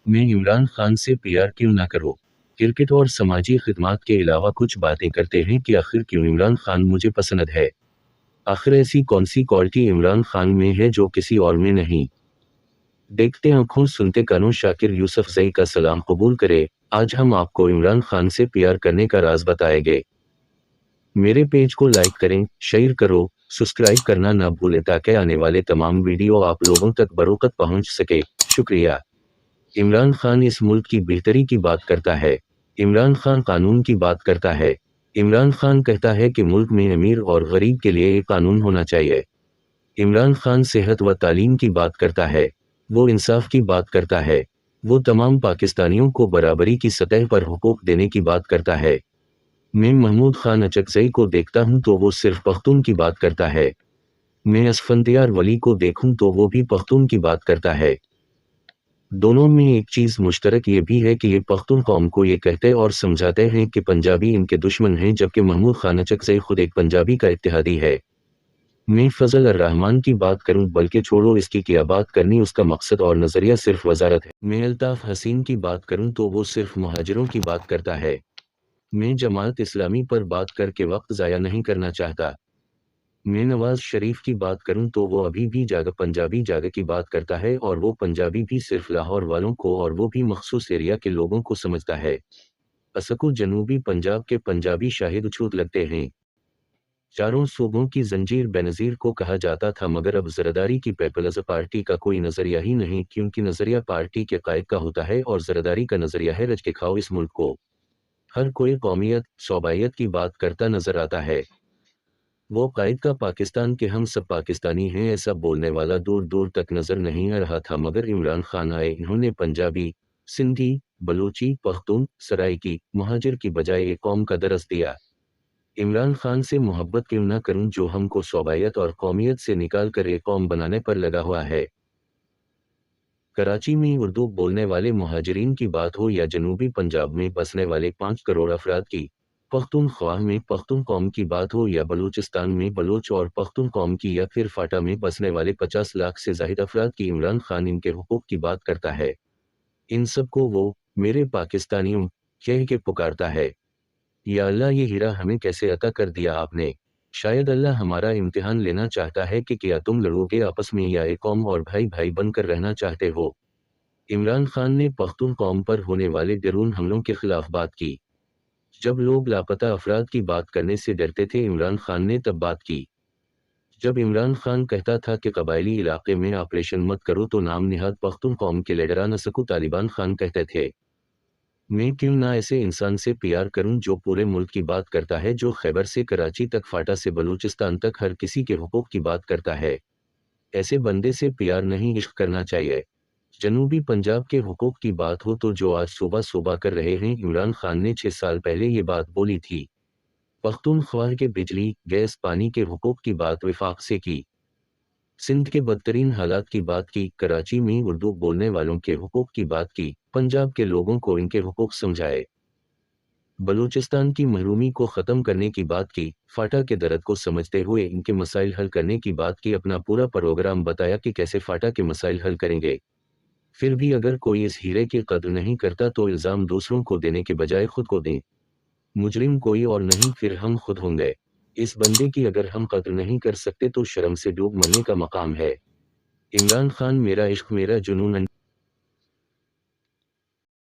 मैं इमरान खान से प्यार क्यों ना करूं? क्रिकेट और समाजी खिदमत के अलावा कुछ बातें करते हैं कि आखिर क्यों इमरान खान मुझे पसंद है। आखिर ऐसी कौन सी क्वालिटी इमरान खान में है जो किसी और में नहीं। देखते आंखों सुनते कानों शाकिर यूसुफ जई का सलाम कबूल करे। आज हम आपको इमरान खान से प्यार करने का राज बताएंगे। मेरे पेज को लाइक करें, शेयर करो, सब्सक्राइब करना ना भूलें ताकि आने वाले तमाम वीडियो आप लोगों तक बरोकत पहुंच सके। शुक्रिया। इमरान खान इस मुल्क की बेहतरी की बात करता है। इमरान खान कानून की बात करता है। इमरान खान कहता है कि मुल्क में अमीर और गरीब के लिए एक कानून होना चाहिए। इमरान खान सेहत व तालीम की बात करता है। वो इंसाफ की बात करता है। वो तमाम पाकिस्तानियों को बराबरी की सतह पर हुकूक देने की बात करता है। मैं महमूद खान अचकजई को देखता हूं तो वो सिर्फ पख्तून की बात करता है। मैं असफंदियार वली को देखूं तो वो भी पख्तून की बात करता है। दोनों में एक चीज मुश्तरक ये भी है कि ये पख्तून कौम को ये कहते और समझाते हैं कि पंजाबी इनके दुश्मन हैं, जबकि महमूद खान अचकजई खुद एक पंजाबी का इत्तेहादी है। मैं फजल रहमान की बात करूं, बल्कि छोड़ो इसकी क्या बात करनी, उसका मकसद और नजरिया सिर्फ वजारत है। मैं अल्ताफ हसीन की बात करूं तो वो सिर्फ मुहाजिरों की बात करता है। मैं जमात इस्लामी पर बात करके वक्त ज़ाया नहीं करना चाहता। मैं नवाज शरीफ की बात करूं तो वो अभी भी पंजाबी जागा की बात करता है, और वो पंजाबी भी सिर्फ लाहौर वालों को और वो भी मखसूस एरिया के लोगों को समझता है। असकु जनूबी पंजाब के पंजाबी शाहिद छूत लगते हैं। चारों सूबों की जंजीर बेनज़ीर को कहा जाता था, मगर अब जरदारी की पीपल्स पार्टी का कोई नजरिया ही नहीं, क्योंकि नजरिया पार्टी के कायद का होता है और जरदारी का नजरिया है रच के खाओ इस मुल्क को। हर कोई कौमियत सोबायत की बात करता नजर आता है। वो कायद का पाकिस्तान के हम सब पाकिस्तानी हैं ऐसा बोलने वाला दूर दूर तक नजर नहीं आ रहा था, मगर इमरान खान आए, इन्होंने पंजाबी, सिंधी, बलूची, पख्तून, सराइकी, मुहाजिर की बजाय एक कौम का दरस दिया। इमरान खान से मोहब्बत क्यों ना करूं जो हमको सोबायत और कौमियत से निकाल कर एक कौम बनाने पर लगा हुआ है। कराची में उर्दू बोलने वाले मुहाजिरीन की बात हो या जनूबी पंजाब में बसने वाले 5 करोड़ अफराद की, पख्तूनख्वा में पख्तून कौम की बात हो या बलूचिस्तान में बलोच और पख्तून कौम की, या फिर फाटा में बसने वाले 50 लाख से जाहिद अफराद की, इमरान खान इनके हुकूक की बात करता है। इन सबको वो मेरे पाकिस्तानियों कह के पुकारता है। या अल्लाह, ये हीरा हमें कैसे अता कर दिया आपने। शायद अल्लाह हमारा इम्तिहान लेना चाहता है कि क्या तुम लड़ोगे आपस में या एक कौम और भाई भाई बनकर रहना चाहते हो। इमरान खान ने पख्तून कौम पर होने वाले ड्रोन हमलों के खिलाफ बात की। जब लोग लापता अफराद की बात करने से डरते थे, इमरान खान ने तब बात की। जब इमरान खान कहता था कि कबायली इलाके में ऑपरेशन मत करो, तो नाम निहाद पख्तून कौम के लीडरान सकू तालिबान खान कहते थे। मैं क्यों ना ऐसे इंसान से प्यार करूं जो पूरे मुल्क की बात करता है, जो खैबर से कराची तक, फाटा से बलूचिस्तान तक हर किसी के हुकूक की बात करता है। ऐसे बंदे से प्यार नहीं इश्क करना चाहिए। जनूबी पंजाब के हुकूक की बात हो तो जो आज सुबह सुबह कर रहे हैं, इमरान खान ने 6 साल पहले ये बात बोली थी। पख्तूनख्वा के बिजली गैस पानी के हुकूक की बात वफाक से की। सिंध के बदतरीन हालात की बात की, कराची में उर्दू बोलने वालों के हुकूक की बात की, पंजाब के लोगों को इनके हुकूक समझाए। बलूचिस्तान की महरूमी को ख़त्म करने की बात की, फाटा के दर्द को समझते हुए इनके मसाइल हल करने की बात की, अपना पूरा प्रोग्राम बताया कि कैसे फाटा के मसाइल हल करेंगे। फिर भी अगर कोई इस हीरे की कद्र नहीं करता तो इल्ज़ाम दूसरों को देने के बजाय खुद को दें। मुजरिम कोई और नहीं, फिर हम खुद होंगे। इस बंदे की अगर हम कद्र नहीं कर सकते तो शर्म से डूब मरने का मकाम है। इमरान खान मेरा इश्क मेरा जुनून